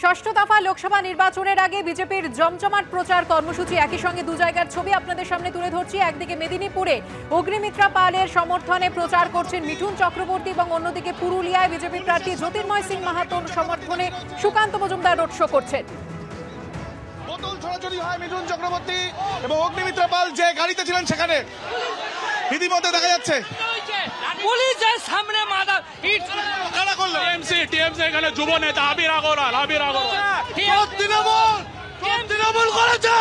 ষষ্ঠ দফা লোকসভা নির্বাচনের আগে বিজেপির জমজমাট প্রচার কর্মসূচি একই সঙ্গে দু জায়গার ছবি আপনাদের সামনে তুলে ধরছি। একদিকে মেদিনীপুরে অগ্নিমিত্রা পালের সমর্থনে প্রচার করছেন মিঠুন চক্রবর্তী এবং অন্যদিকে পুরুলিয়ায় বিজেপি প্রার্থী জ্যোতির্ময় সিং মাহাতোর সমর্থনে সুকান্ত মজুমদার রোড শো করছেন। বোতল ছোড়াছড়ি হয় মিঠুন চক্রবর্তী এবং অগ্নিমিত্রা পাল যে গাড়িতে ছিলেন সেখানে ইতিমধ্যে দেখা যাচ্ছে পুলিশের সামনে মাথা ইট কারা করলো টিএমসি এখানে যুব নেতা আবির আগরওয়াল তৃণমূল করেছে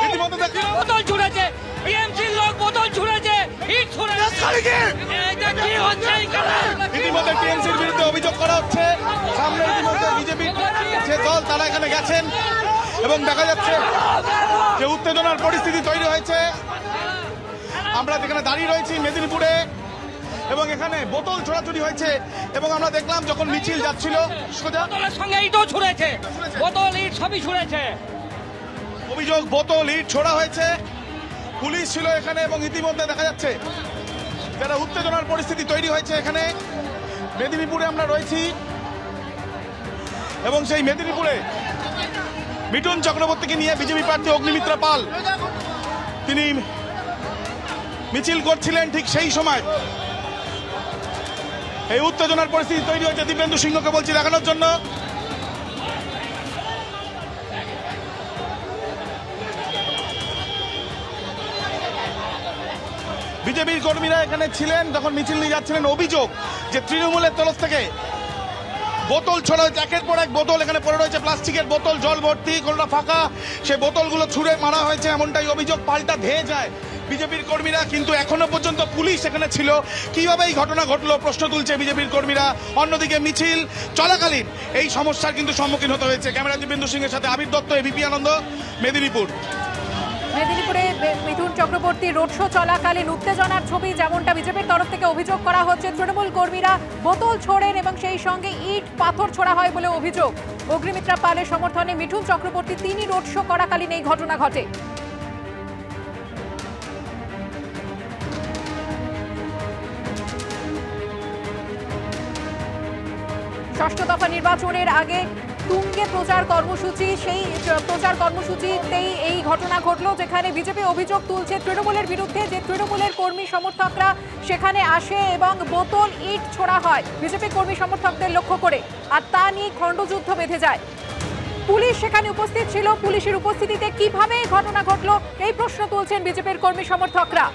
ইতিমধ্যে দেখা বোতল ছুড়েছে, টিএমসির লোক বোতল ছুড়েছে, ইট ছুড়েছে। এটা কি হচ্ছে এখানে? ইতিমধ্যে টিএমসির বিরুদ্ধে অভিযোগ করা হচ্ছে। সামনে ইতিমধ্যে বিজেপির যে দল তারা এখানে গেছেন এবং দেখা যাচ্ছে যে উত্তেজনার পরিস্থিতি তৈরি হয়েছে। আমরা যেখানে দাঁড়িয়ে রয়েছি মেদিনীপুরে এবং এখানে বোতল ছোড়াছুড়ি হয়েছে এবং আমরা দেখলাম যখন মিছিল যাচ্ছিল সোজা বোতলের সঙ্গে ইটও ছুড়েছে, বোতল ইট সবই ছুড়েছে। অভিযোগ বোতল ইট ছোড়া হয়েছে, পুলিশ ছিল এখানে এবং ইতিমধ্যে দেখা যাচ্ছে যারা উত্তেজনার পরিস্থিতি তৈরি হয়েছে এখানে মেদিনীপুরে আমরা রয়েছি এবং সেই মেদিনীপুরে মিঠুন চক্রবর্তীকে নিয়ে বিজেপি প্রার্থী অগ্নিমিত্রা পাল তিনি মিছিল করছিলেন। ঠিক সেই সময় এই উত্তেজনার পরিস্থিতি তৈরি হয়েছে। দিব্যেন্দু সিংহকে বলছি দেখানোর জন্য। বিজেপির কর্মীরা এখানে ছিলেন যখন মিছিল নিয়ে যাচ্ছিলেন। অভিযোগ যে তৃণমূলের তরফ থেকে বোতল ছড়া হয়েছে, একের পর এক বোতল এখানে পড়ে রয়েছে, প্লাস্টিকের বোতল, জল ভর্তি, কোনটা ফাঁকা, সেই বোতলগুলো ছুঁড়ে মারা হয়েছে এমনটাই অভিযোগ। পাল্টা ধেয়ে যায় বিজেপির কর্মীরা, কিন্তু এখনো পর্যন্ত পুলিশ এখানে ছিল। কিভাবে এই ঘটনা ঘটলো প্রশ্ন তুলছে বিজেপির কর্মীরা। অন্যদিকে মিছিল চলাকালীন এই সমস্যার কিন্তু সম্মুখীন হতে হয়েছে। ক্যামেরা দিব্যেন্দু সিংহের সাথে আবির দত্ত, এবিপি আনন্দ, মেদিনীপুর। মেদিনীপুরে মিঠুন চক্রবর্তী রোড শো চলাকালীন উত্তেজনার ছবি যেমনটা বিজেপির তরফ থেকে অভিযোগ করা হচ্ছে। তৃণমূল কর্মীরা বোতল ছোড়েন এবং সেই সঙ্গে ইট পাথর ছোড়া হয় বলে অভিযোগ। অগ্নিমিত্রা পালের সমর্থনে মিঠুন চক্রবর্তী তিনি রোড শো করাকালীন এই ঘটনা ঘটে। ষষ্ঠ দফা নির্বাচনের আগে তুঙ্গে প্রচার কর্মসূচি, সেই প্রচার কর্মসূচিতেই এই ঘটনা ঘটলো, যেখানে বিজেপি অভিযোগ তুলছে তৃণমূলের বিরুদ্ধে যে তৃণমূলের কর্মী সমর্থকরা সেখানে আসে এবং বোতল ইট ছোড়া হয় বিজেপি কর্মী সমর্থকদের লক্ষ্য করে, আর তা নিয়ে খণ্ডযুদ্ধ বেঁধে যায়। পুলিশ সেখানে উপস্থিত ছিল, পুলিশের উপস্থিতিতে কিভাবে এই ঘটনা ঘটলো এই প্রশ্ন তুলছেন বিজেপির কর্মী সমর্থকরা।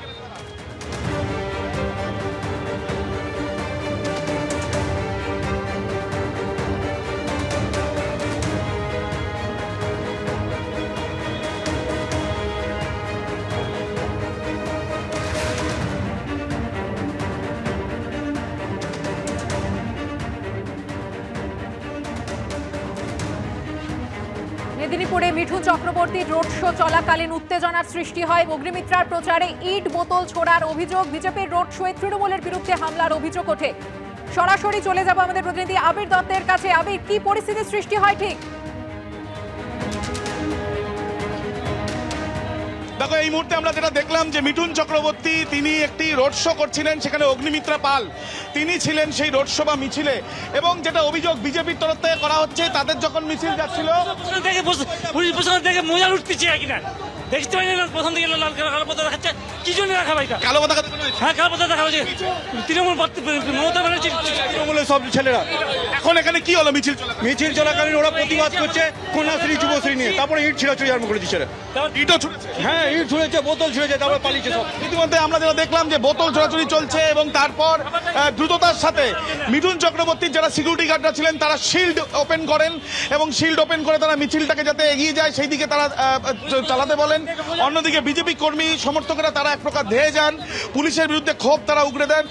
মেদিনীপুরে মিঠুন চক্রবর্তীর রোড শো চলাকালীন উত্তেজনার সৃষ্টি হয়। অগ্নিমিত্রার প্রচারে ইট বোতল ছোড়ার অভিযোগ, বিজেপির রোড শোয়ে তৃণমূলের বিরুদ্ধে হামলার অভিযোগ ওঠে। সরাসরি চলে যাব আমাদের প্রতিনিধি আবির দত্তের কাছে। আবির, কি পরিস্থিতির সৃষ্টি হয় ঠিক? দেখো, এই মুহূর্তে আমরা যেটা দেখলাম যে মিঠুন চক্রবর্তী তিনি একটি রোড শো করছিলেন, সেখানে অগ্নিমিত্রা পাল তিনি ছিলেন সেই রোড শো বা মিছিলে। এবং যেটা অভিযোগ বিজেপির তরফ থেকে করা হচ্ছে, তাদের যখন মিছিল যাচ্ছিল দেখে মজা উঠতেছে কিনা দেখতে পাই না। প্রথম থেকে লাল কালো পতাকা দেখাচ্ছে, কি জন্য রাখা ভাই? কালো পতাকা, হ্যাঁ কালো পতাকা দেখা হয়েছে। তৃণমূল মমতা ব্যানার্জি তৃণমূলের সব ছেলেরা এখন এখানে কি হলো? মিছিল চলাকালীন ওরা প্রতিবাদ করছে কন্যাশ্রী যুবশ্রী নিয়ে, তারপরে ইট ছিঁড়াছড়ি আরম্ভ করে দিচ্ছে। ইটও ছুড়েছে, হ্যাঁ ইট ছুড়েছে, বোতল ছুড়েছে, তারপরে পালিয়েছে সব। ইতিমধ্যে আমরা যেটা দেখলাম যে বোতল ছোড়াছড়ি চলছে এবং তারপর দ্রুততার সাথে মিঠুন চক্রবর্তীর যারা সিকিউরিটি গার্ডরা ছিলেন তারা শিল্ড ওপেন করেন এবং শিল্ড ওপেন করে তারা মিছিলটাকে যাতে এগিয়ে যায় সেই দিকে তারা চালাতে বলেন। অন্যদিকে বিজেপি কর্মী সমর্থকরা তারা এক প্রকার ধেয়ে যান, পুলিশের বিরুদ্ধে ক্ষোভ তারা উগরে দেন।